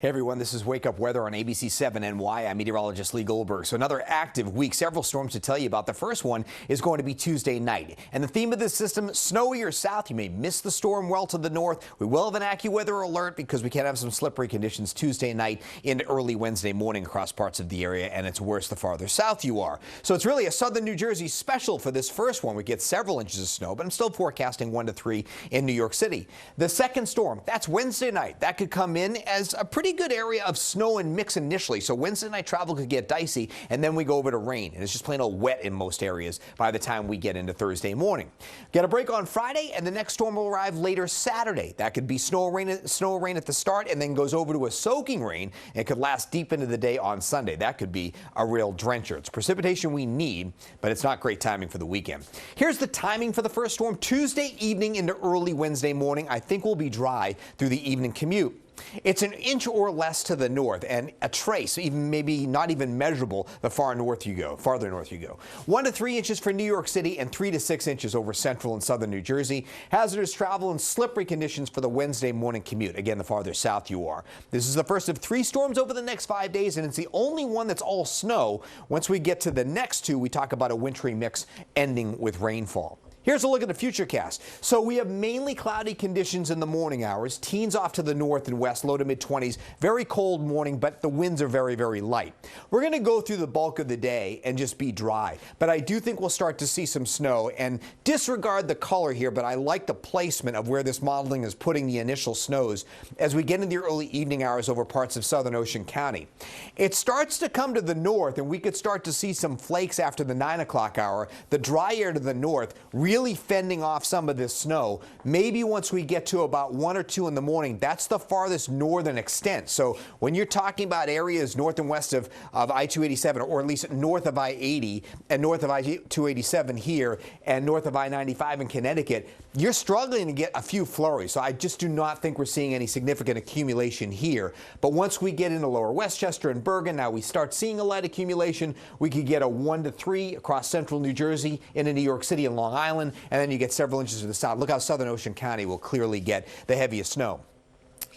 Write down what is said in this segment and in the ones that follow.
Hey everyone, this is Wake Up Weather on ABC-7 NY. I'm meteorologist Lee Goldberg. So another active week, several storms to tell you about. The first one is going to be Tuesday night. And the theme of this system, snowy or south. You may miss the storm well to the north. We will have an AccuWeather alert because we can have some slippery conditions Tuesday night into early Wednesday morning across parts of the area, and it's worse the farther south you are. So it's really a southern New Jersey special for this first one. We get several inches of snow, but I'm still forecasting 1 to 3 in New York City. The second storm, that's Wednesday night. That could come in as a pretty good area of snow and mix initially, so Wednesday night travel could get dicey, and then we go over to rain, and it's just plain old wet in most areas by the time we get into Thursday morning. Get a break on Friday, and the next storm will arrive later Saturday. That could be snow or rain at the start, and then goes over to a soaking rain, and could last deep into the day on Sunday. That could be a real drencher. It's precipitation we need, but it's not great timing for the weekend. Here's the timing for the first storm. Tuesday evening into early Wednesday morning. I think we'll be dry through the evening commute. It's an inch or less to the north, and a trace, even maybe not even measurable, the farther north you go. 1 to 3 inches for New York City and 3 to 6 inches over central and southern New Jersey. Hazardous travel and slippery conditions for the Wednesday morning commute. Again, the farther south you are. This is the first of 3 storms over the next 5 days, and it's the only one that's all snow. Once we get to the next 2, we talk about a wintry mix ending with rainfall. Here's a look at the futurecast. So we have mainly cloudy conditions in the morning hours. Teens off to the north and west, low to mid-20s. Very cold morning, but the winds are very, very light. We're going to go through the bulk of the day and just be dry. But I do think we'll start to see some snow. And disregard the color here, but I like the placement of where this modeling is putting the initial snows as we get into the early evening hours over parts of southern Ocean County. It starts to come to the north, and we could start to see some flakes after the 9 o'clock hour. The dry air to the north really fending off some of this snow. Maybe once we get to about 1 or 2 in the morning, that's the farthest northern extent. So when you're talking about areas north and west of I-287, or at least north of I-80 and north of I-287 here and north of I-95 in Connecticut, you're struggling to get a few flurries. So I just do not think we're seeing any significant accumulation here. But once we get into lower Westchester and Bergen, now we start seeing a light accumulation. We could get a 1 to 3 across central New Jersey into New York City and Long Island, and then you get several inches to the south. Look how southern Ocean County will clearly get the heaviest snow.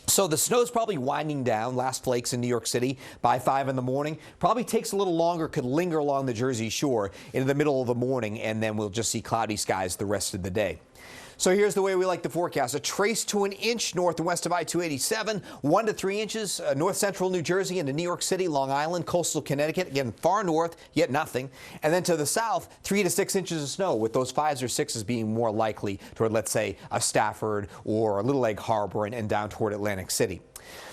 So the snow's probably winding down. Last flakes in New York City by 5 in the morning. Probably takes a little longer, could linger along the Jersey Shore into the middle of the morning, and then we'll just see cloudy skies the rest of the day. So here's the way we like the forecast. A trace to an inch north and west of I-287, 1 to 3 inches north central New Jersey into New York City, Long Island, coastal Connecticut, again far north, yet nothing. And then to the south, 3 to 6 inches of snow, with those 5s or 6s being more likely toward, let's say, a Stafford or a Little Egg Harbor and down toward Atlantic City.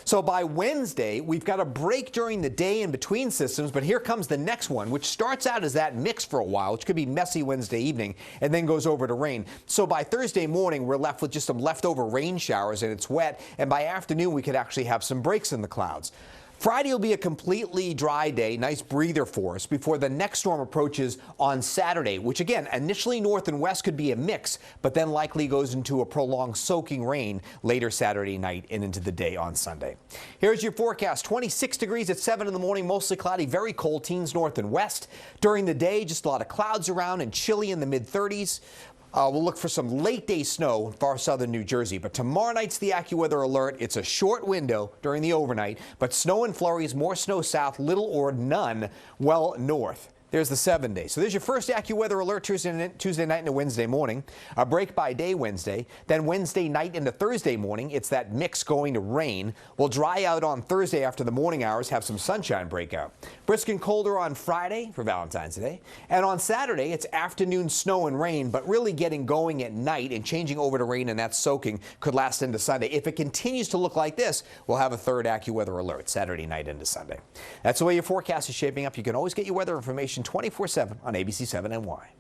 So by Wednesday, we've got a break during the day in between systems, but here comes the next one, which starts out as that mix for a while, which could be messy Wednesday evening, and then goes over to rain. So by Thursday morning, we're left with just some leftover rain showers, and it's wet, and by afternoon, we could actually have some breaks in the clouds. Friday will be a completely dry day, nice breather for us, before the next storm approaches on Saturday, which again, initially north and west could be a mix, but then likely goes into a prolonged soaking rain later Saturday night and into the day on Sunday. Here's your forecast. 26 degrees at 7 in the morning, mostly cloudy, very cold, teens north and west. During the day, just a lot of clouds around and chilly in the mid-30s. We'll look for some late-day snow in far southern New Jersey. But tomorrow night's the AccuWeather alert. It's a short window during the overnight, but snow and flurries, more snow south, little or none well north. There's the 7 day. So there's your first AccuWeather alert Tuesday night into Wednesday morning. A break by day Wednesday. Then Wednesday night into Thursday morning, it's that mix going to rain. We'll dry out on Thursday after the morning hours, have some sunshine break out. Brisk and colder on Friday for Valentine's Day. And on Saturday, it's afternoon snow and rain, but really getting going at night and changing over to rain, and that soaking could last into Sunday. If it continues to look like this, we'll have a third AccuWeather alert Saturday night into Sunday. That's the way your forecast is shaping up. You can always get your weather information 24/7 on ABC-7 NY.